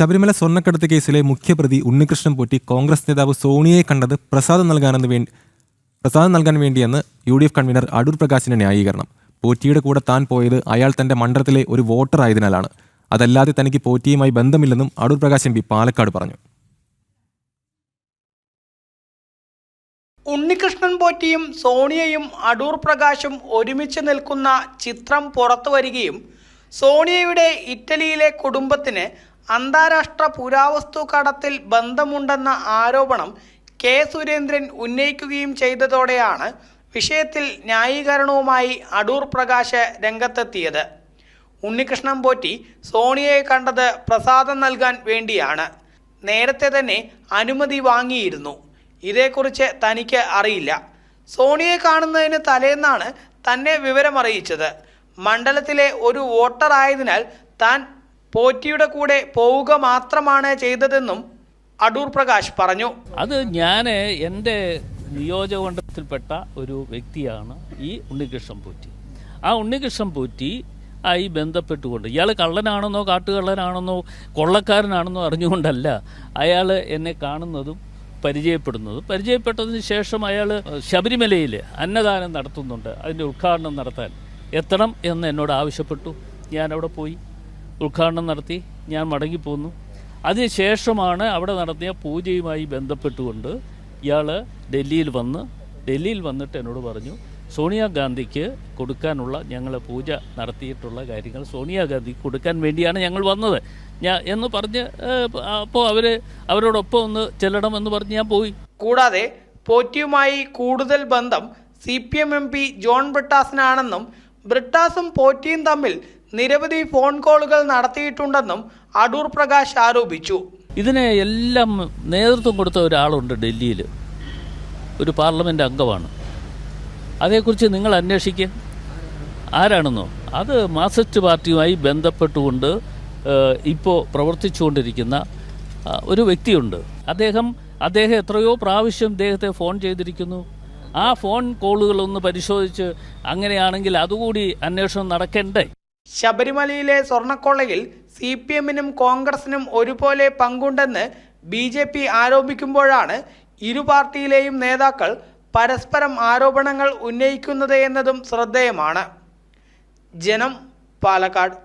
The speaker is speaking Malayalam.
ശബരിമല സ്വർണ്ണക്കടത്ത് കേസിലെ മുഖ്യപ്രതി ഉണ്ണികൃഷ്ണൻ പോറ്റി കോൺഗ്രസ് നേതാവ് സോണിയയെ കണ്ടത് പ്രസാദം നൽകാൻ വേണ്ടിയെന്ന് UDF കൺവീനർ അടൂർ പ്രകാശിന്റെ ന്യായീകരണം. പോറ്റിയുടെ കൂടെ താൻ പോയത് അയാൾ തന്റെ മണ്ഡലത്തിലെ ഒരു വോട്ടർ ആയതിനാലാണ്. അതല്ലാതെ തനിക്ക് പോറ്റിയുമായി ബന്ധമില്ലെന്നും അടൂർ പ്രകാശ് MP പാലക്കാട് പറഞ്ഞു. ഉണ്ണികൃഷ്ണൻ പോറ്റിയും സോണിയയും അടൂർ പ്രകാശും ഒരുമിച്ച് നിൽക്കുന്ന ചിത്രം പുറത്തു വരികയും സോണിയയുടെ ഇറ്റലിയിലെ കുടുംബത്തിന് അന്താരാഷ്ട്ര പുരാവസ്തു കടത്തിൽ ബന്ധമുണ്ടെന്ന ആരോപണം കെ സുരേന്ദ്രൻ ഉന്നയിക്കുകയും ചെയ്തതോടെയാണ് വിഷയത്തിൽ ന്യായീകരണവുമായി അടൂർ പ്രകാശ് രംഗത്തെത്തിയത്. ഉണ്ണികൃഷ്ണൻ പോറ്റി സോണിയയെ കണ്ടത് പ്രസാദം നൽകാൻ വേണ്ടിയാണ്. നേരത്തെ തന്നെ അനുമതി വാങ്ങിയിരുന്നു. ഇതേക്കുറിച്ച് തനിക്ക് അറിയില്ല. സോണിയയെ കാണുന്നതിന് തലേന്നാണ് തന്നെ വിവരമറിയിച്ചത്. മണ്ഡലത്തിലെ ഒരു വോട്ടർ ആയതിനാൽ താൻ പോറ്റിയുടെ കൂടെ പോവുക മാത്രമാണ് ചെയ്തതെന്നും അടൂർ പ്രകാശ് പറഞ്ഞു. അത് ഞാൻ എൻ്റെ നിയോജകമണ്ഡലത്തിൽപ്പെട്ട ഒരു വ്യക്തിയാണ് ഈ ഉണ്ണികൃഷ്ണൻ പോറ്റി. ആ ഉണ്ണികൃഷ്ണൻ പോറ്റി ആയി ബന്ധപ്പെട്ടുകൊണ്ട് ഇയാൾ കള്ളനാണെന്നോ കാട്ടുകള്ളനാണെന്നോ കൊള്ളക്കാരനാണെന്നോ അറിഞ്ഞുകൊണ്ടല്ല അയാൾ എന്നെ കാണുന്നതും പരിചയപ്പെട്ടതിന് ശേഷം അയാൾ ശബരിമലയിൽ അന്നദാനം നടത്തുന്നുണ്ട്. അതിൻ്റെ ഉദ്ഘാടനം നടത്താൻ എത്തണം എന്ന് എന്നോട് ആവശ്യപ്പെട്ടു. ഞാനവിടെ പോയി ഉദ്ഘാടനം നടത്തി ഞാൻ മടങ്ങിപ്പോന്നു. അതിനുശേഷമാണ് അവിടെ നടത്തിയ പൂജയുമായി ബന്ധപ്പെട്ടുകൊണ്ട് ഇയാൾ ഡൽഹിയിൽ വന്നിട്ട് എന്നോട് പറഞ്ഞു, സോണിയാഗാന്ധിക്ക് കൊടുക്കാനുള്ള ഞങ്ങൾ പൂജ നടത്തിയിട്ടുള്ള കാര്യങ്ങൾ സോണിയാഗാന്ധിക്ക് കൊടുക്കാൻ വേണ്ടിയാണ് ഞങ്ങൾ വന്നത് എന്ന് പറഞ്ഞ് അപ്പോൾ അവരോടൊപ്പം ഒന്ന് ചെല്ലണമെന്ന് പറഞ്ഞ് ഞാൻ പോയി. കൂടാതെ പോറ്റിയുമായി കൂടുതൽ ബന്ധം CPM MP ജോൺ ബ്രിട്ടാസിനാണെന്നും ബ്രിട്ടാസും പോറ്റിയും തമ്മിൽ നിരവധി ഫോൺ കോളുകൾ നടത്തിയിട്ടുണ്ടെന്നും അടൂർ പ്രകാശ് ആരോപിച്ചു. ഇതിനെ എല്ലാം നേതൃത്വം കൊടുത്ത ഒരാളുണ്ട് ഡൽഹിയിൽ, ഒരു പാർലമെൻറ്റ് അംഗമാണ്. അതേക്കുറിച്ച് നിങ്ങൾ അന്വേഷിക്കുക. ആരാണെന്നോ? അത് മാർക്സിസ്റ്റ് പാർട്ടിയുമായി ബന്ധപ്പെട്ടുകൊണ്ട് ഇപ്പോൾ പ്രവർത്തിച്ചുകൊണ്ടിരിക്കുന്ന ഒരു വ്യക്തിയുണ്ട്. അദ്ദേഹം എത്രയോ പ്രാവശ്യം ഇദ്ദേഹത്തെ ഫോൺ ചെയ്തിരിക്കുന്നു. ആ ഫോൺ കോളുകളൊന്ന് പരിശോധിച്ച് അങ്ങനെയാണെങ്കിൽ അതുകൂടി അന്വേഷണം നടക്കണ്ടേ? ശബരിമലയിലെ സ്വർണ്ണക്കൊള്ളയിൽ CPM-നും കോൺഗ്രസിനും ഒരുപോലെ പങ്കുണ്ടെന്ന് BJP ആരോപിക്കുമ്പോഴാണ് ഇരു പാർട്ടിയിലെയും നേതാക്കൾ പരസ്പരം ആരോപണങ്ങൾ ഉന്നയിക്കുന്നത് എന്നതും ശ്രദ്ധേയമാണ്. ജനം, പാലക്കാട്.